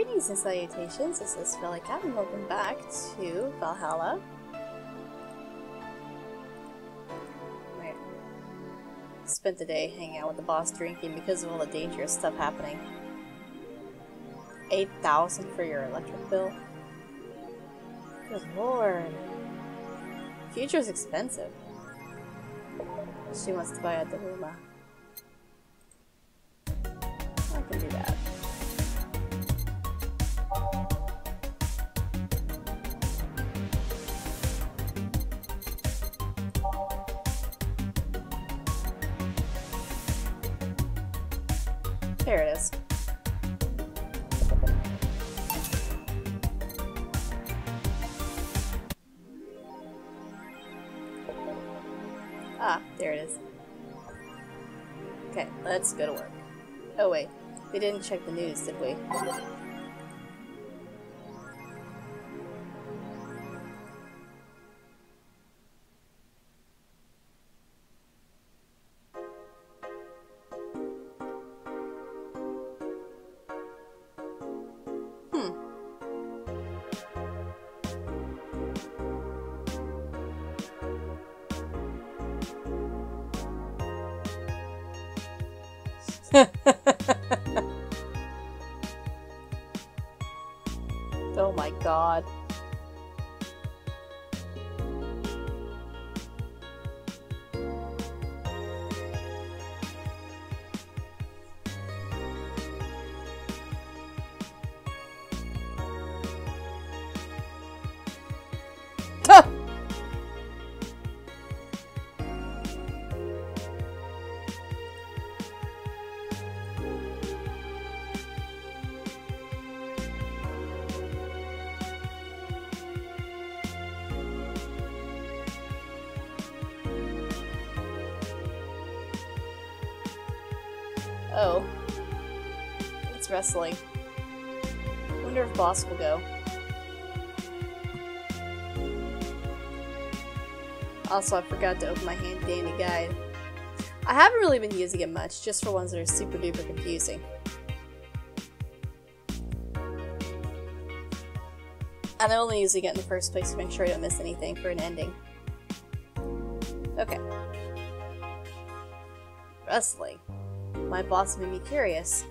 Greetings and salutations, this is Cat, and welcome back to Valhalla. Wait. Spent the day hanging out with the boss drinking because of all the dangerous stuff happening. 8,000 for your electric bill? Good lord. Future's expensive. She wants to buy a Daruma. I can do that. There it is. Ah, there it is. Okay, let's go to work. Oh wait, we didn't check the news, did we? Oh my god. Oh. It's wrestling. Wonder if boss will go. Also, I forgot to open my handy dandy guide. I haven't really been using it much, just for ones that are super duper confusing. And I'm only using it in the first place to make sure I don't miss anything for an ending. Okay. Wrestling. My boss made me curious.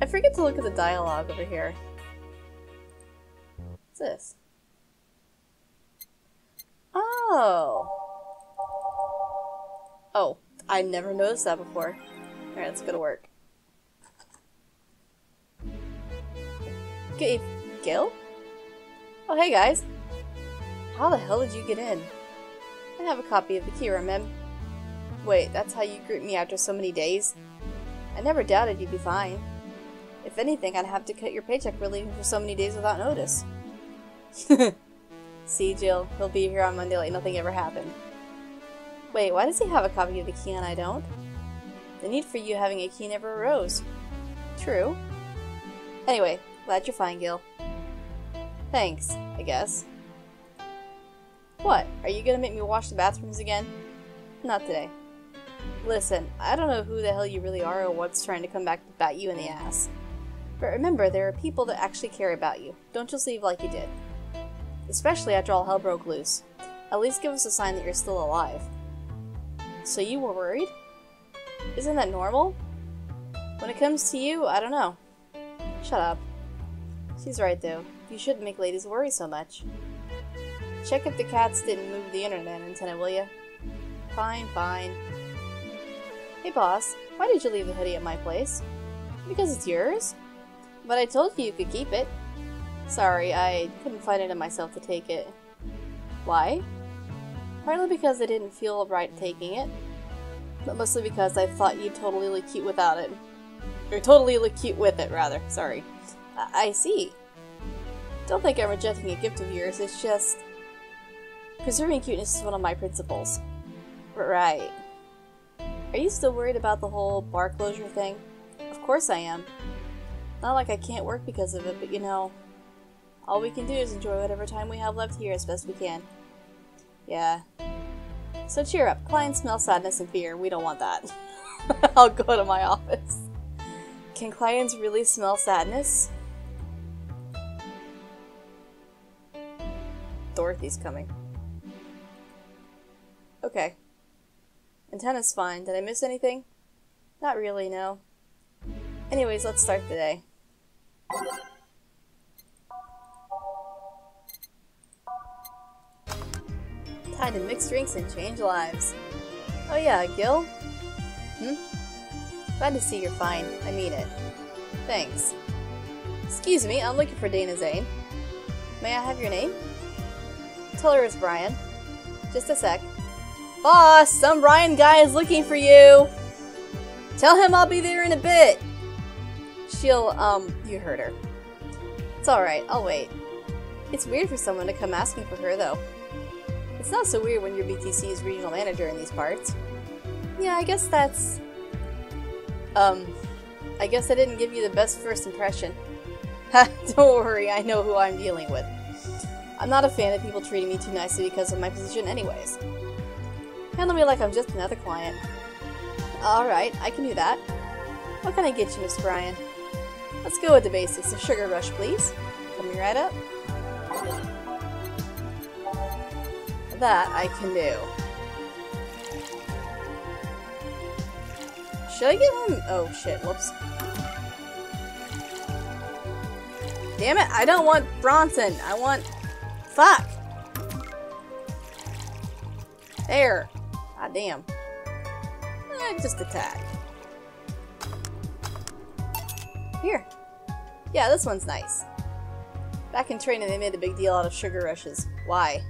I forget to look at the dialogue over here. What's this? Oh! Oh, I never noticed that before. Alright, let's go to work. Gil? Oh, hey guys. How the hell did you get in? I have a copy of the key, remember? Wait, that's how you greet me after so many days? I never doubted you'd be fine. If anything, I'd have to cut your paycheck for leaving for so many days without notice. See, Jill, he'll be here on Monday like nothing ever happened. Wait, why does he have a copy of the key and I don't? The need for you having a key never arose. True. Anyway, glad you're fine, Gil. Thanks, I guess. What? Are you gonna make me wash the bathrooms again? Not today. Listen, I don't know who the hell you really are or what's trying to come back to bat you in the ass. But remember, there are people that actually care about you. Don't just leave like you did. Especially after all hell broke loose. At least give us a sign that you're still alive. So you were worried? Isn't that normal? When it comes to you, I don't know. Shut up. She's right though. You shouldn't make ladies worry so much. Check if the cats didn't move the internet antenna, will ya? Fine, fine. Hey boss, why did you leave the hoodie at my place? Because it's yours? But I told you you could keep it. Sorry, I couldn't find it in myself to take it. Why? Partly because I didn't feel right taking it, but mostly because I thought you'd totally look cute without it. Or totally look cute with it, rather. Sorry. I see. Don't think I'm rejecting a gift of yours, it's just... preserving cuteness is one of my principles. Right. Are you still worried about the whole bar closure thing? Of course I am. Not like I can't work because of it, but you know, all we can do is enjoy whatever time we have left here as best we can. Yeah. So cheer up. Clients smell sadness and fear. We don't want that. I'll go to my office. Can clients really smell sadness? Dorothy's coming. Okay. Antenna's fine. Did I miss anything? Not really, no. Anyways, let's start the day. Time to mix drinks and change lives. Oh yeah, Gil? Glad to see you're fine. I mean it. Thanks. Excuse me, I'm looking for Dana Zane. May I have your name? Tell her it's Brian. Just a sec. Boss, some Brian guy is looking for you! Tell him I'll be there in a bit! She'll, you heard her. It's alright, I'll wait. It's weird for someone to come asking for her, though. It's not so weird when you're BTC's regional manager in these parts. Yeah, I guess that's... I guess I didn't give you the best first impression. Ha, don't worry, I know who I'm dealing with. I'm not a fan of people treating me too nicely because of my position anyways. Handle me like I'm just another client. Alright, I can do that. What can I get you, Miss Bryan? Let's go with the basics. A sugar rush, please. Coming right up. That I can do. Should I give him... Oh shit, whoops. Damn it, I don't want Bronson. I want... Fuck! There. God damn. Just attack. Here. Yeah, this one's nice. Back in training, they made a big deal out of sugar rushes. Why?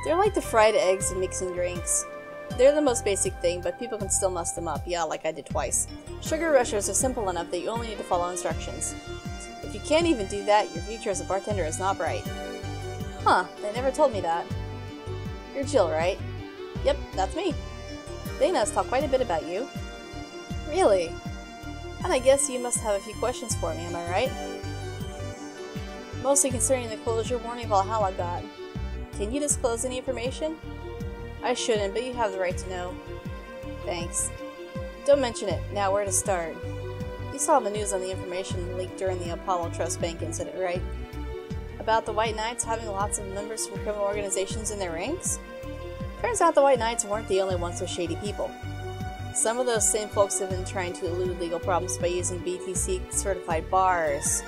They're like the fried eggs in mixing drinks. They're the most basic thing, but people can still mess them up. Yeah, like I did twice. Sugar rushes are simple enough that you only need to follow instructions. If you can't even do that, your future as a bartender is not bright. Huh, they never told me that. You're Jill, right? Yep, that's me. Dana's talked quite a bit about you. Really? And I guess you must have a few questions for me, am I right? Mostly concerning the closure warning Valhalla got. Can you disclose any information? I shouldn't, but you have the right to know. Thanks. Don't mention it. Now where to start? You saw the news on the information leaked during the Apollo Trust Bank incident, right? About the White Knights having lots of members from criminal organizations in their ranks? Turns out the White Knights weren't the only ones with shady people. Some of those same folks have been trying to elude legal problems by using BTC-certified bars.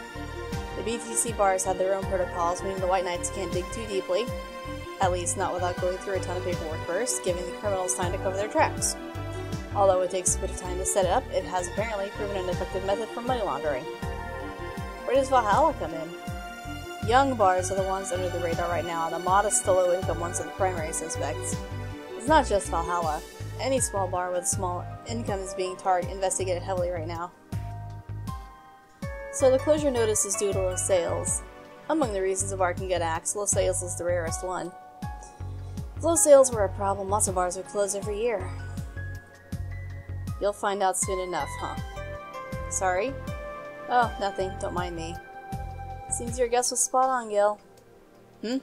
The BTC bars have their own protocols, meaning the White Knights can't dig too deeply. At least not without going through a ton of paperwork first, giving the criminals time to cover their tracks. Although it takes a bit of time to set it up, it has apparently proven an effective method for money laundering. Where does Valhalla come in? Young bars are the ones under the radar right now, and the modest to low-income ones are the primary suspects. It's not just Valhalla. Any small bar with a small income is being investigated heavily right now. So the closure notice is due to low sales. Among the reasons a bar can get axed, low sales is the rarest one. If low sales were a problem, lots of bars would close every year. You'll find out soon enough, huh? Sorry? Oh, nothing. Don't mind me. Seems your guess was spot on, Gil. If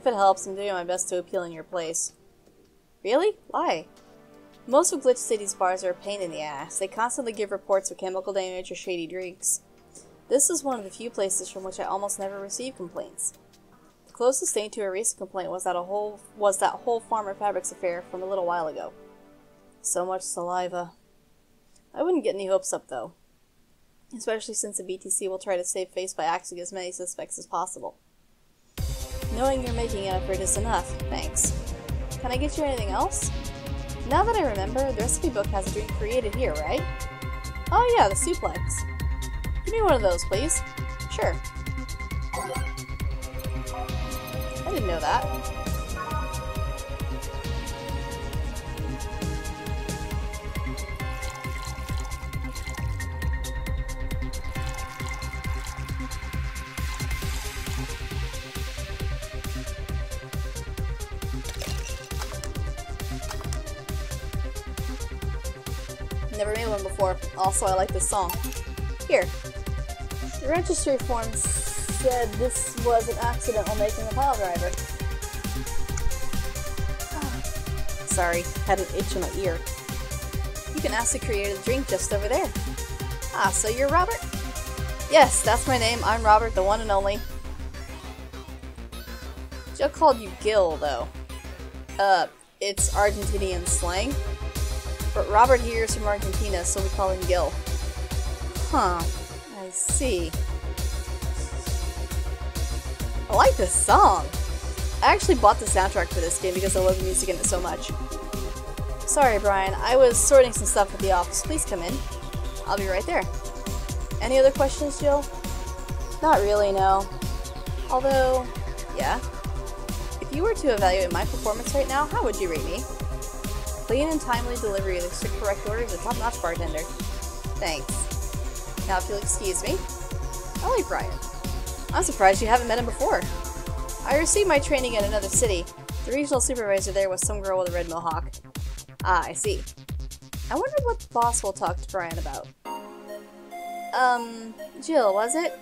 it helps, I'm doing my best to appeal in your place. Really? Why? Most of Glitch City's bars are a pain in the ass. They constantly give reports of chemical damage or shady drinks. This is one of the few places from which I almost never receive complaints. The closest thing to a recent complaint was that whole Farmer Fabrics affair from a little while ago. So much saliva. I wouldn't get any hopes up, though. Especially since the BTC will try to save face by axing as many suspects as possible. Knowing you're making an effort is enough, thanks. Can I get you anything else? Now that I remember, the recipe book has a drink created here, right? Oh yeah, the suplex. Give me one of those, please. Sure. I didn't know that. Never made one before. Also, I like this song. Here. The registry form said this was an accident while making a pile driver. Sorry, had an itch in my ear. You You can ask the creator of the drink just over there. Ah, so you're Robert? Yes, that's my name. I'm Robert, the one and only. Jill called you Gil, though. It's Argentinian slang. But Robert here is from Argentina, so we call him Gil. Huh. I see. I like this song. I actually bought the soundtrack for this game because I love the music in it so much. Sorry, Brian. I was sorting some stuff at the office. Please come in. I'll be right there. Any other questions, Jill? Not really, no. Although, yeah. If you were to evaluate my performance right now, how would you rate me? Clean and timely delivery of the strict correct orders, a top-notch bartender. Thanks. Now if you'll excuse me. I like Brian. I'm surprised you haven't met him before. I received my training in another city. The regional supervisor there was some girl with a red mohawk. Ah, I see. I wonder what the boss will talk to Brian about. Jill, was it?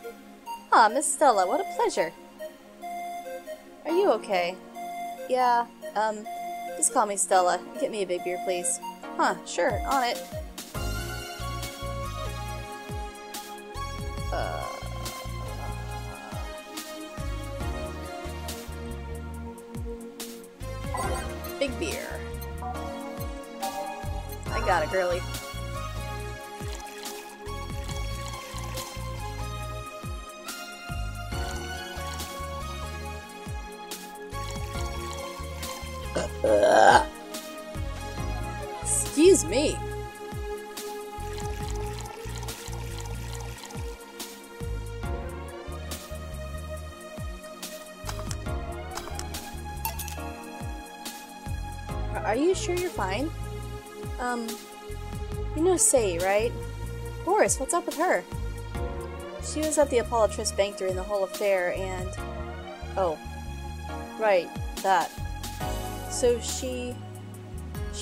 Ah, Miss Stella, what a pleasure. Are you okay? Yeah, just call me Stella. Get me a big beer, please. Huh, sure, on it. Big beer. I got it, girly. Excuse me. Are you sure you're fine? You know Say, right? Boris, what's up with her? She was at the Apollo Trust Bank during the whole affair and... Oh. Right, that. So she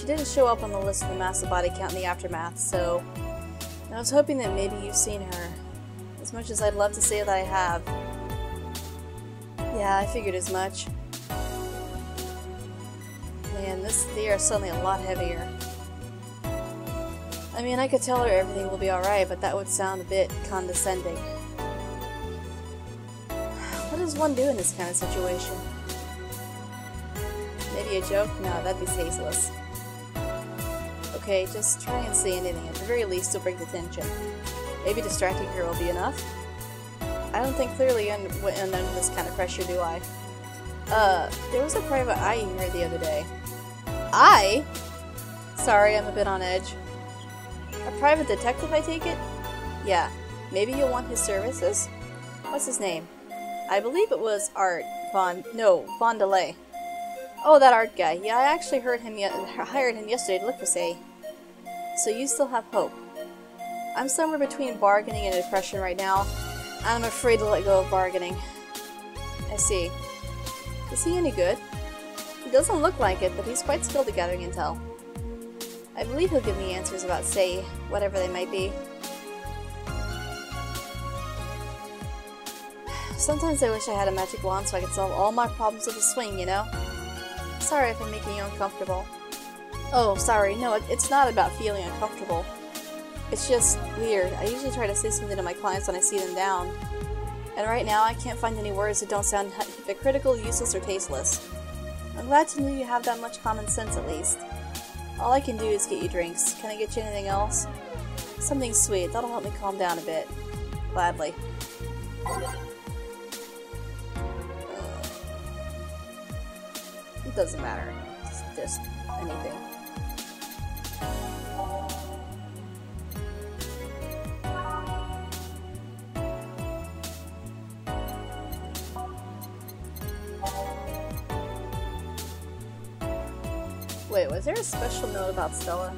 didn't show up on the list of the massive body count in the aftermath, so I was hoping that maybe you've seen her. As much as I'd love to say that I have. Yeah, I figured as much. Man, they are suddenly a lot heavier. I mean, I could tell her everything will be alright, but that would sound a bit condescending. What does one do in this kind of situation? Maybe a joke? No, that'd be tasteless. Okay, just try and say anything. At the very least, to bring attention. Maybe distracting her will be enough? I don't think clearly under this kind of pressure, do I? There was a private eye here the other day. I? Sorry, I'm a bit on edge. A private detective, I take it? Yeah. Maybe you'll want his services? What's his name? I believe it was Art Von Delay. Oh, that Art guy. Yeah, I actually hired him yesterday to look for Say. So you still have hope. I'm somewhere between bargaining and depression right now, and I'm afraid to let go of bargaining. I see. Is he any good? He doesn't look like it, but he's quite skilled at gathering intel. I believe he'll give me answers about Say, whatever they might be. Sometimes I wish I had a magic wand so I could solve all my problems with a swing, you know? Sorry if I'm making you uncomfortable. Oh, sorry, no, it's not about feeling uncomfortable. It's just weird. I usually try to say something to my clients when I see them down. And right now, I can't find any words that don't sound hypocritical, useless, or tasteless. I'm glad to know you have that much common sense, at least. All I can do is get you drinks. Can I get you anything else? Something sweet. That'll help me calm down a bit. Gladly. It doesn't matter. It's just anything. Wait, was there a special note about Stella?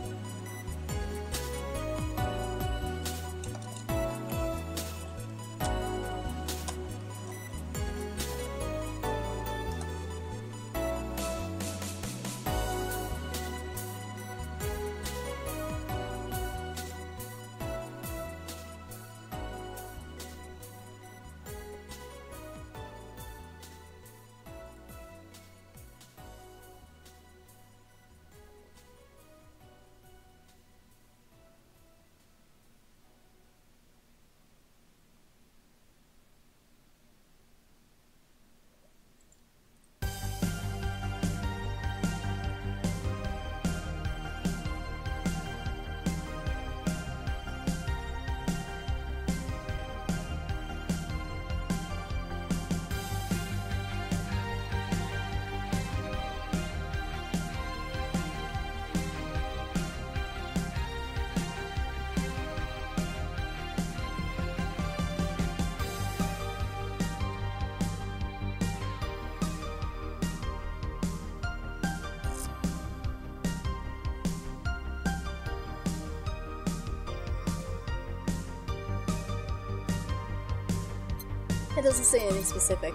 It doesn't say anything specific.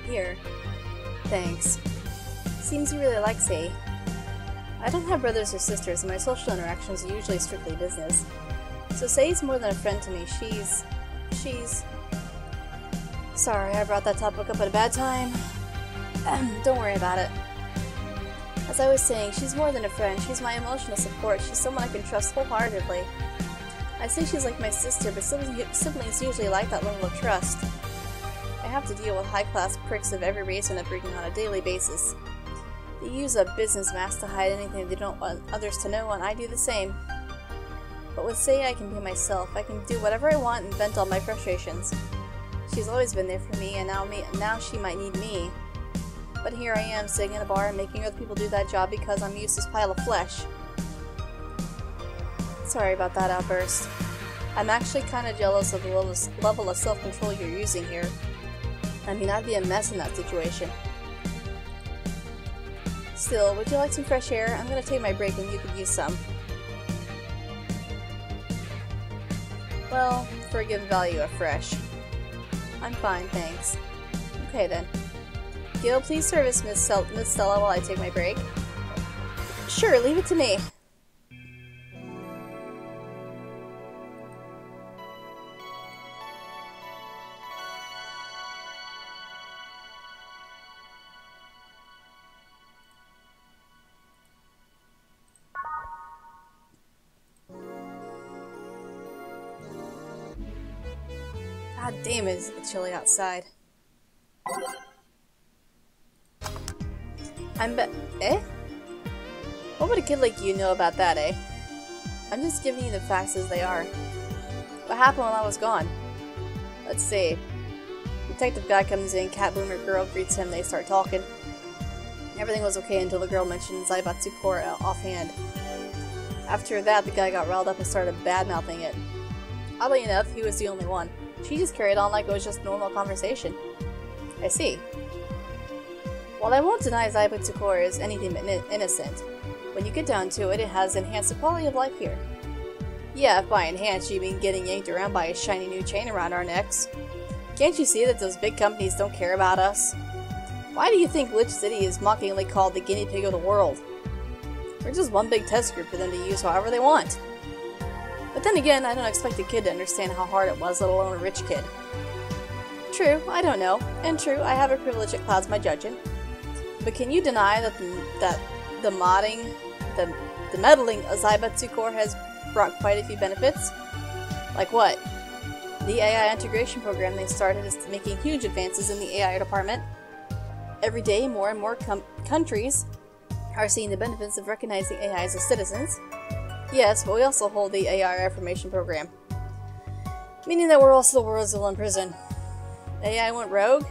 Here. Thanks. Seems you really like Sei. I don't have brothers or sisters, and my social interactions are usually strictly business. So Sei's more than a friend to me. She's... Sorry, I brought that topic up at a bad time. Don't worry about it. As I was saying, she's more than a friend. She's my emotional support. She's someone I can trust wholeheartedly. I say she's like my sister, but siblings usually lack that level of trust. I have to deal with high-class pricks of every race and upbringing on a daily basis. They use a business mask to hide anything they don't want others to know, and I do the same. But with Sei, I can be myself. I can do whatever I want and vent all my frustrations. She's always been there for me, and now she might need me. But here I am, sitting in a bar and making other people do that job because I'm a useless pile of flesh. Sorry about that outburst. I'm actually kind of jealous of the level of self-control you're using here. I mean, I'd be a mess in that situation. Still, would you like some fresh air? I'm gonna take my break and you could use some. Well, for a given value of fresh. I'm fine, thanks. Okay then. Gil, please service Miss Stella while I take my break. Sure, leave it to me. God damn it, it's chilly outside. Eh? What would a kid like you know about that, eh? I'm just giving you the facts as they are. What happened while I was gone? Let's see. Detective guy comes in, cat boomer girl greets him, they start talking. Everything was okay until the girl mentioned Zaibatsu Core offhand. After that, the guy got riled up and started bad-mouthing it. Oddly enough, he was the only one. She just carried on like it was just normal conversation. I see. While I won't deny Zaibatsu Core is anything but innocent, when you get down to it, it has enhanced the quality of life here. Yeah, if by enhanced you mean getting yanked around by a shiny new chain around our necks. Can't you see that those big companies don't care about us? Why do you think Lich City is mockingly called the guinea pig of the world? We're just one big test group for them to use however they want. But then again, I don't expect a kid to understand how hard it was, let alone a rich kid. True, I don't know. And true, I have a privilege that clouds my judging. But can you deny that the meddling of Zaibatsu Core has brought quite a few benefits? Like what? The AI integration program they started is making huge advances in the AI department. Every day, more and more countries are seeing the benefits of recognizing AI as citizens. Yes, but we also hold the AI Reformation program. Meaning that we're also the world's villain prison. AI went rogue?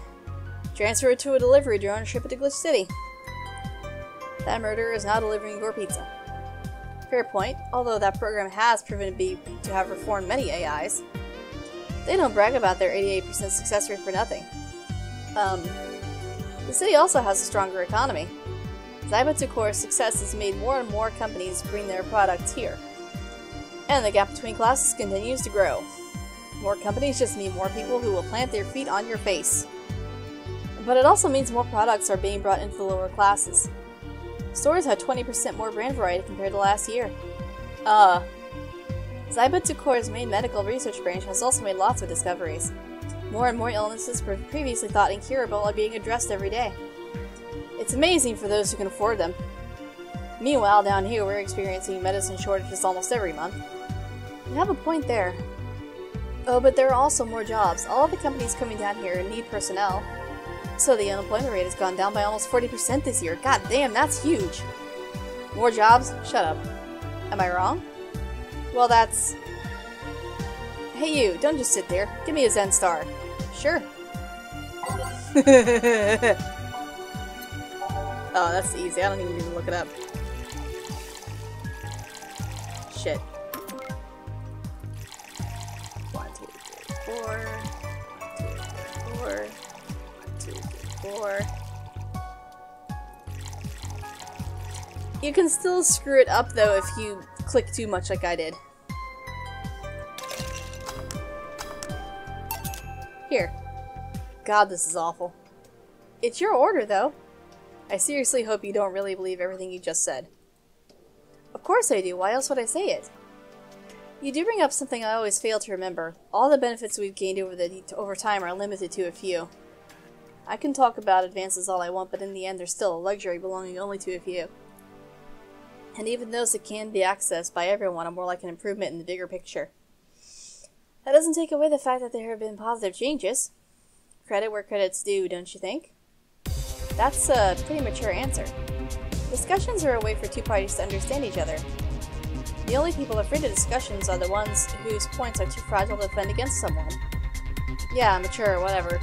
Transfer it to a delivery drone and ship it to Glitch City. That murderer is now delivering your pizza. Fair point, although that program has proven to have reformed many AIs. They don't brag about their 88% success rate for nothing. The city also has a stronger economy. Zaibatsu Core's success has made more and more companies bring their products here. And the gap between classes continues to grow. More companies just mean more people who will plant their feet on your face. But it also means more products are being brought into the lower classes. Stores had 20% more brand variety compared to last year. Zaibatsu Core's main medical research branch has also made lots of discoveries. More and more illnesses previously thought incurable are being addressed every day. It's amazing for those who can afford them. Meanwhile, down here we're experiencing medicine shortages almost every month. You have a point there. Oh, but there are also more jobs. All of the companies coming down here need personnel. So the unemployment rate has gone down by almost 40% this year. God damn, that's huge! More jobs? Shut up. Am I wrong? Well, that's... Hey you, don't just sit there. Give me a Zen star. Sure. Oh, that's easy. I don't even need to look it up. Shit. 1, 2, 3, 4. 1, 2, 3, 4. 1, 2, 3, 4. You can still screw it up though if you click too much like I did. Here. God, this is awful. It's your order though. I seriously hope you don't really believe everything you just said. Of course I do. Why else would I say it? You do bring up something I always fail to remember. All the benefits we've gained over time are limited to a few. I can talk about advances all I want, but in the end they're still a luxury belonging only to a few. And even those that can be accessed by everyone are more like an improvement in the bigger picture. That doesn't take away the fact that there have been positive changes. Credit where credit's due, don't you think? That's a pretty mature answer. Discussions are a way for two parties to understand each other. The only people afraid of discussions are the ones whose points are too fragile to defend against someone. Yeah, mature, whatever.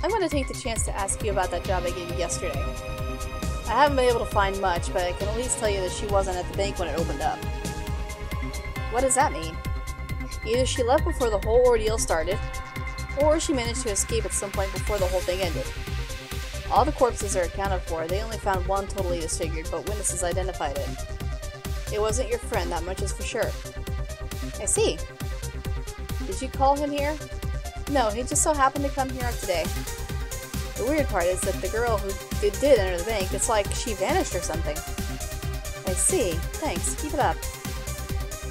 I'm going to take the chance to ask you about that job I gave you yesterday. I haven't been able to find much, but I can at least tell you that she wasn't at the bank when it opened up. What does that mean? Either she left before the whole ordeal started, or she managed to escape at some point before the whole thing ended. All the corpses are accounted for. They only found one totally disfigured, but witnesses identified it. It wasn't your friend, that much is for sure. I see. Did you call him here? No, he just so happened to come here today. The weird part is that the girl who did enter the bank, it's like she vanished or something. I see. Thanks. Keep it up.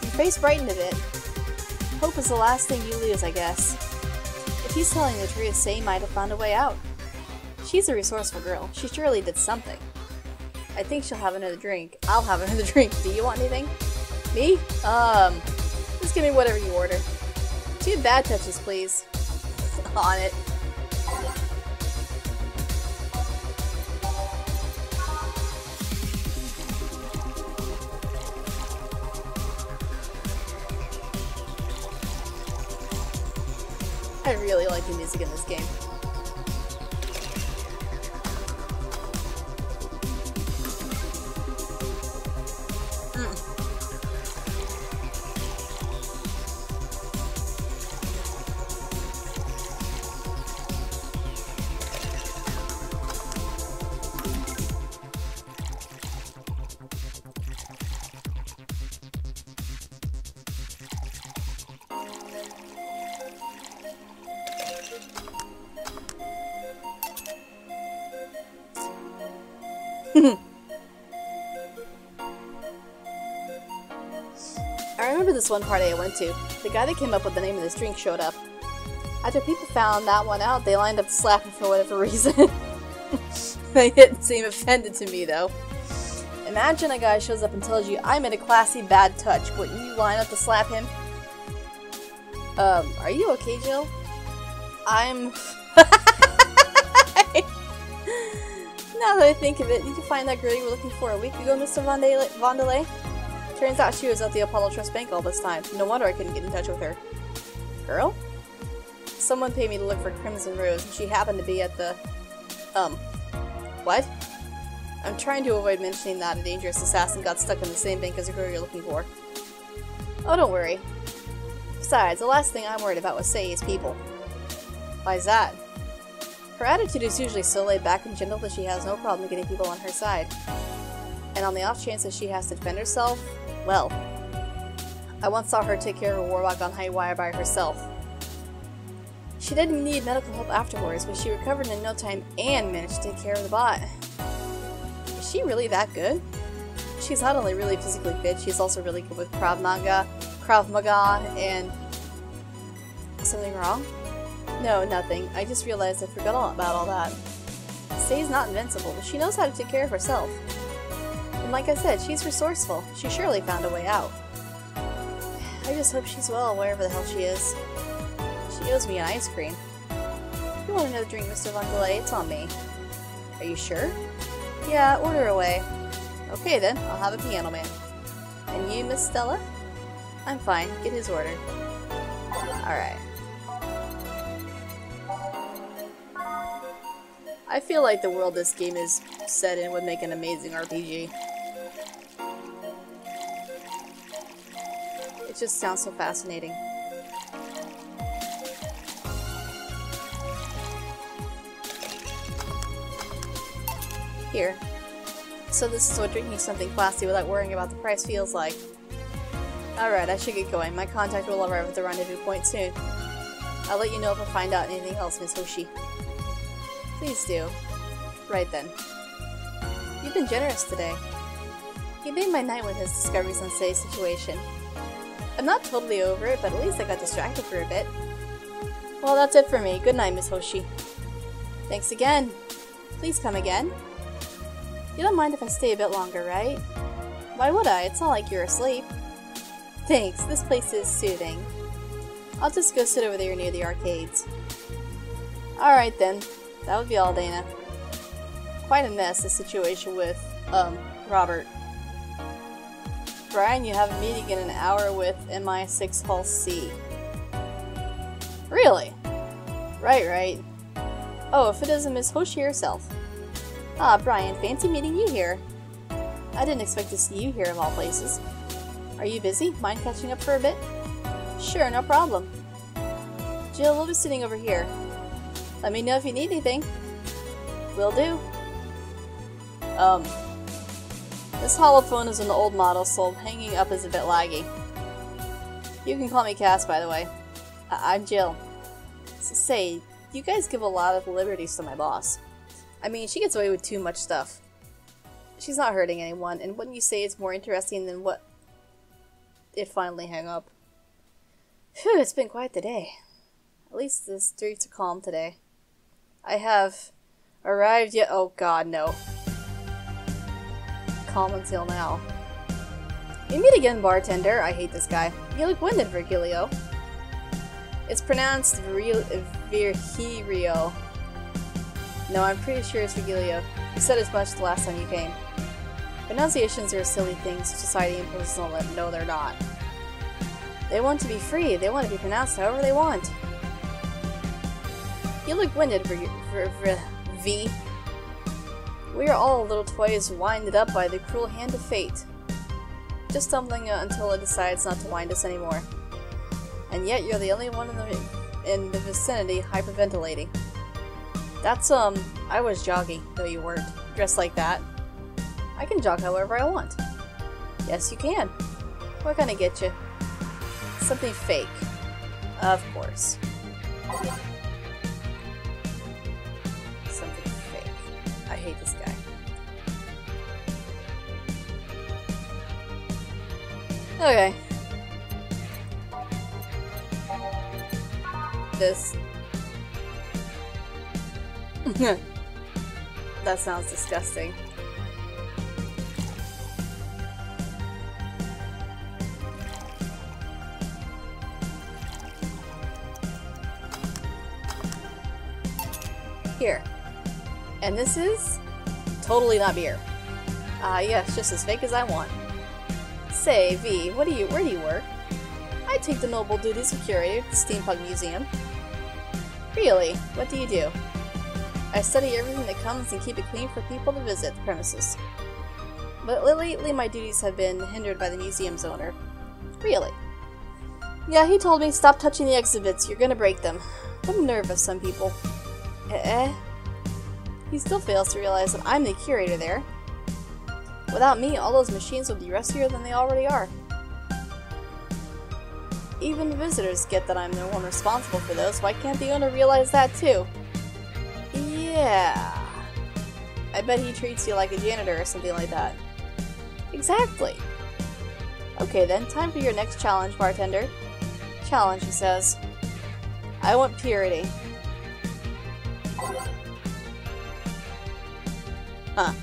Your face brightened a bit. Hope is the last thing you lose, I guess. If he's telling the truth, Say might have found a way out. She's a resourceful girl. She surely did something. I think she'll have another drink. I'll have another drink. Do you want anything? Me? Just give me whatever you order. 2 bad touches, please. On it. I really like the music in this game. I remember this one party I went to. The guy that came up with the name of this drink showed up. After people found that one out, they lined up to slap him for whatever reason. They didn't seem offended to me, though. Imagine a guy shows up and tells you, I made a classy bad touch. Wouldn't you line up to slap him? Are you okay, Jill? I'm... Now that I think of it, did you find that girl you were looking for a week ago, Mr. Vondelay? Turns out she was at the Apollo Trust Bank all this time. No wonder I couldn't get in touch with her. Girl? Someone paid me to look for Crimson Rose, and she happened to be at the... What? I'm trying to avoid mentioning that a dangerous assassin got stuck in the same bank as the girl you're looking for. Oh, don't worry. Besides, the last thing I'm worried about with Sei is people. Why's that? Her attitude is usually so laid back and gentle that she has no problem getting people on her side. And on the off chance that she has to defend herself, well, I once saw her take care of a warlock on high wire by herself. She didn't need medical help afterwards, but she recovered in no time and managed to take care of the bot. Is she really that good? She's not only really physically fit, she's also really good with Krav Maga, and... Something wrong? No, nothing. I just realized I forgot all about all that. Sei's not invincible, but she knows how to take care of herself. And like I said, she's resourceful. She surely found a way out. I just hope she's well wherever the hell she is. She owes me an ice cream. If you want another drink, Mr. Vondelay, it's on me. Are you sure? Yeah, order away. Okay then, I'll have a piano man. And you, Miss Stella? I'm fine. Get his order. Alright. I feel like the world this game is set in would make an amazing RPG. It just sounds so fascinating. Here. So this is what drinking something classy without worrying about the price feels like. Alright, I should get going. My contact will arrive at the rendezvous point soon. I'll let you know if I find out anything else, Miss Hoshi. Please do. Right then. You've been generous today. He made my night with his discoveries on Say's situation. I'm not totally over it, but at least I got distracted for a bit. Well, that's it for me. Good night, Miss Hoshi. Thanks again. Please come again. You don't mind if I stay a bit longer, right? Why would I? It's not like you're asleep. Thanks. This place is soothing. I'll just go sit over there near the arcades. Alright then. That would be all, Dana. Quite a mess, the situation with, Robert. Brian, you have a meeting in an hour with MI6 Hull C. Really? Right. Oh, if it isn't Miss Hoshi herself. Ah, Brian, fancy meeting you here. I didn't expect to see you here of all places. Are you busy? Mind catching up for a bit? Sure, no problem. Jill, we'll be sitting over here. Let me know if you need anything. Will do. This holophone is an old model, so hanging up is a bit laggy. You can call me Cass, by the way. I'm Jill. Say, you guys give a lot of liberties to my boss. I mean, she gets away with too much stuff. She's not hurting anyone, and wouldn't you say it's more interesting than what it finally hung up? Phew, it's been quite the day. At least the streets are calm today. I have arrived yet. Oh god, no. Calm until now. You meet again, bartender. I hate this guy. You look winded, Virgilio. It's pronounced Virgilio. No, I'm pretty sure it's Virgilio. You said as much the last time you came. Pronunciations are silly things society imposes on them. No, they're not. They want to be free. They want to be pronounced however they want. You look winded, V. We are all little toys winded up by the cruel hand of fate. Just stumbling until it decides not to wind us anymore. And yet you're the only one in the vicinity hyperventilating. That's, I was jogging, though you weren't. Dressed like that. I can jog however I want. Yes, you can. What can I get you? Something fake. Of course. Something fake. I hate this guy. Okay. This. That sounds disgusting. Here. And this is totally not beer. Yes, just as fake as I want. Say, V, where do you work? I take the noble duties of curator at the Steampunk Museum. Really? What do you do? I study everything that comes and keep it clean for people to visit the premises. But lately my duties have been hindered by the museum's owner. Really? Yeah, he told me, stop touching the exhibits, you're gonna break them. I'm nervous, some people. He still fails to realize that I'm the curator there. Without me, all those machines would be rustier than they already are. Even the visitors get that I'm the one responsible for those. Why can't the owner realize that too? Yeah. I bet he treats you like a janitor or something like that. Exactly. Okay then, time for your next challenge, bartender. Challenge, he says. I want purity. Huh.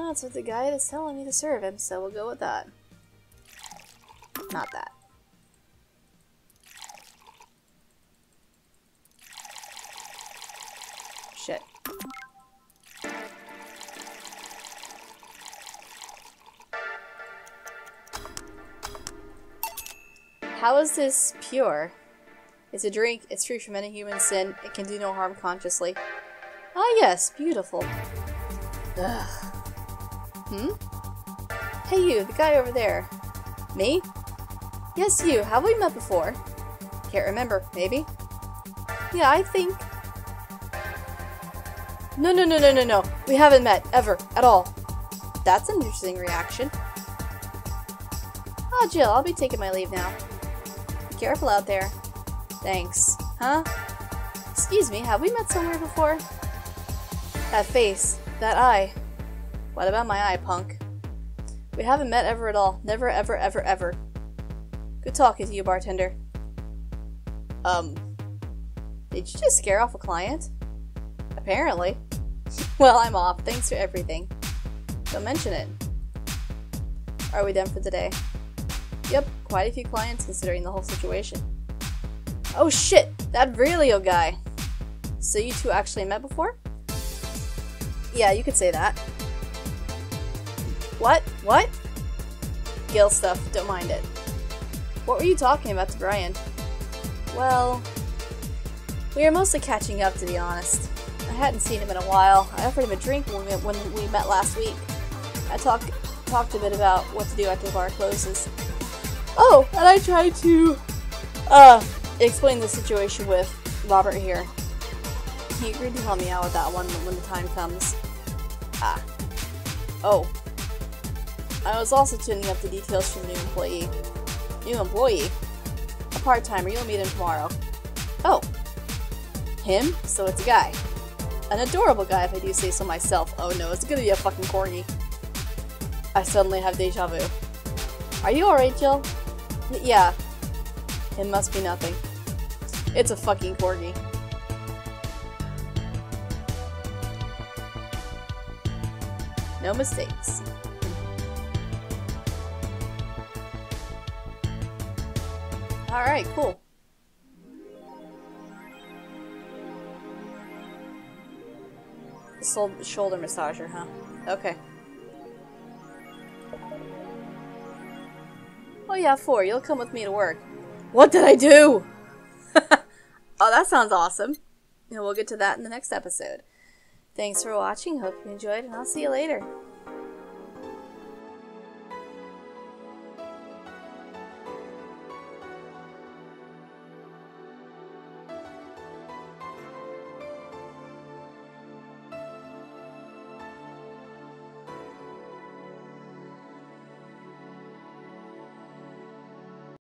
That's what the guide is telling me to serve him, so we'll go with that. Not that. How is this pure? It's a drink. It's free from any human sin. It can do no harm consciously. Ah yes, beautiful. Ugh. Hmm? Hey you, the guy over there. Me? Yes, you. Have we met before? Can't remember. Maybe? Yeah, I think... No. We haven't met. Ever. At all. That's an interesting reaction. Oh, Jill, I'll be taking my leave now. Be careful out there. Thanks. Huh? Excuse me, have we met somewhere before? That face. That eye. What about my eye, punk? We haven't met ever at all. Never, ever, ever, ever. Good talking to you, bartender. Did you just scare off a client? Apparently. Well, I'm off. Thanks for everything. Don't mention it. Are we done for the day? Yep, quite a few clients considering the whole situation. Oh shit! That Aurelio guy! So you two actually met before? Yeah, you could say that. What? What? Gil stuff, don't mind it. What were you talking about to Brian? Well... we were mostly catching up, to be honest. I hadn't seen him in a while. I offered him a drink when we met last week. I talked a bit about what to do after the bar closes. Oh, and I tried to explain the situation with Robert here. He agreed to help me out with that one when the time comes. Ah. Oh. I was also tuning up the details for the new employee. New employee? A part-timer. You'll meet him tomorrow. Oh. Him? So it's a guy. An adorable guy, if I do say so myself. Oh no, it's gonna be a fucking corgi. I suddenly have deja vu. Are you alright, Jill? Yeah. It must be nothing. It's a fucking corgi. No mistakes. Alright, cool. Shoulder massager, huh? Okay. Oh yeah, 4. You'll come with me to work. What did I do? Oh, that sounds awesome. And we'll get to that in the next episode. Thanks for watching. Hope you enjoyed, and I'll see you later.